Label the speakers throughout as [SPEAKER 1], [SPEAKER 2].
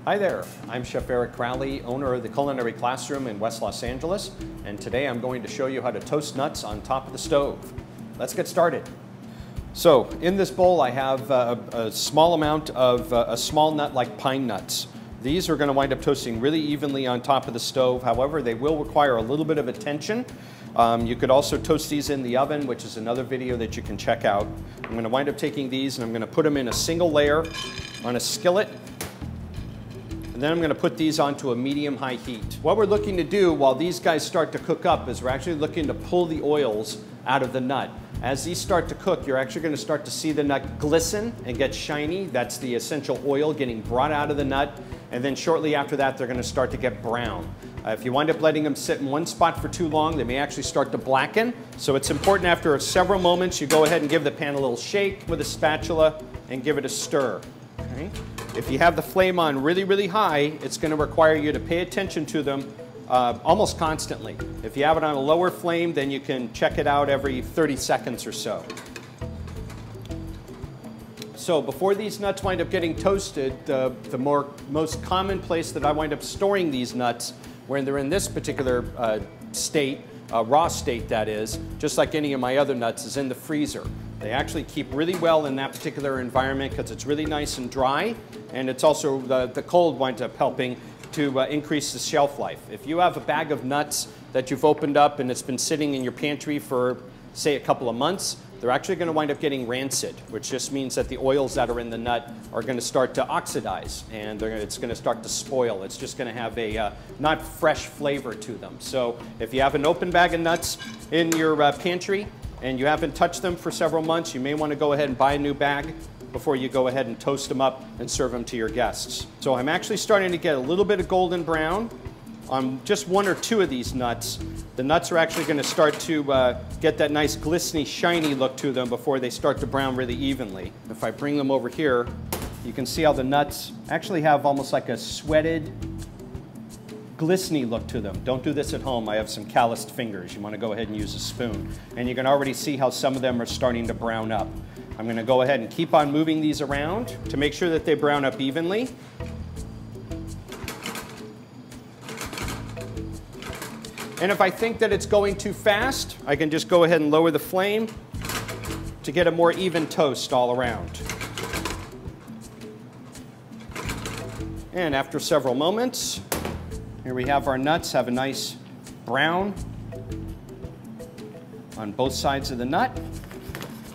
[SPEAKER 1] Hi there, I'm Chef Eric Crowley, owner of the Culinary Classroom in West Los Angeles, and today I'm going to show you how to toast nuts on top of the stove. Let's get started. So in this bowl I have a small amount of a small nut like pine nuts. These are going to wind up toasting really evenly on top of the stove. However, they will require a little bit of attention. You could also toast these in the oven, which is another video that you can check out. I'm going to wind up taking these and I'm going to put them in a single layer on a skillet. And then I'm going to put these onto a medium-high heat. What we're looking to do while these guys start to cook up is we're actually looking to pull the oils out of the nut. As these start to cook, you're actually going to start to see the nut glisten and get shiny. That's the essential oil getting brought out of the nut. And then shortly after that, they're going to start to get brown. If you wind up letting them sit in one spot for too long, they may actually start to blacken. So it's important after several moments, you go ahead and give the pan a little shake with a spatula and give it a stir. Okay? If you have the flame on really, really high, it's going to require you to pay attention to them almost constantly. If you have it on a lower flame, then you can check it out every 30 seconds or so. So before these nuts wind up getting toasted, the most common place that I wind up storing these nuts when they're in this particular state, raw state that is, just like any of my other nuts, is in the freezer. They actually keep really well in that particular environment because it's really nice and dry, and it's also the cold winds up helping to increase the shelf life. If you have a bag of nuts that you've opened up and it's been sitting in your pantry for, say, a couple of months, they're actually going to wind up getting rancid, which just means that the oils that are in the nut are going to start to oxidize and it's going to start to spoil. It's just going to have a not fresh flavor to them. So if you have an open bag of nuts in your pantry and you haven't touched them for several months, you may want to go ahead and buy a new bag before you go ahead and toast them up and serve them to your guests. So I'm actually starting to get a little bit of golden brown on just one or two of these nuts. The nuts are actually going to start to get that nice glistening, shiny look to them before they start to brown really evenly. If I bring them over here, you can see how the nuts actually have almost like a sweated, glistening look to them. Don't do this at home. I have some calloused fingers. You want to go ahead and use a spoon. And you can already see how some of them are starting to brown up. I'm going to go ahead and keep on moving these around to make sure that they brown up evenly. And if I think that it's going too fast, I can just go ahead and lower the flame to get a more even toast all around. And after several moments, here we have our nuts have a nice brown on both sides of the nut.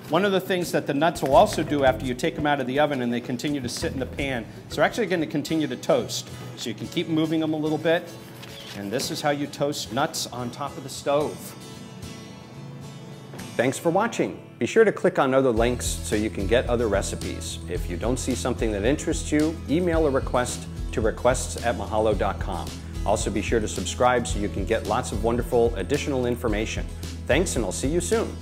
[SPEAKER 1] One of the things that the nuts will also do after you take them out of the oven and they continue to sit in the pan, so they're actually going to continue to toast. So you can keep moving them a little bit. And this is how you toast nuts on top of the stove. Thanks for watching. Be sure to click on other links so you can get other recipes. If you don't see something that interests you, email a request to requests@mahalo.com. Also be sure to subscribe so you can get lots of wonderful additional information. Thanks, and I'll see you soon.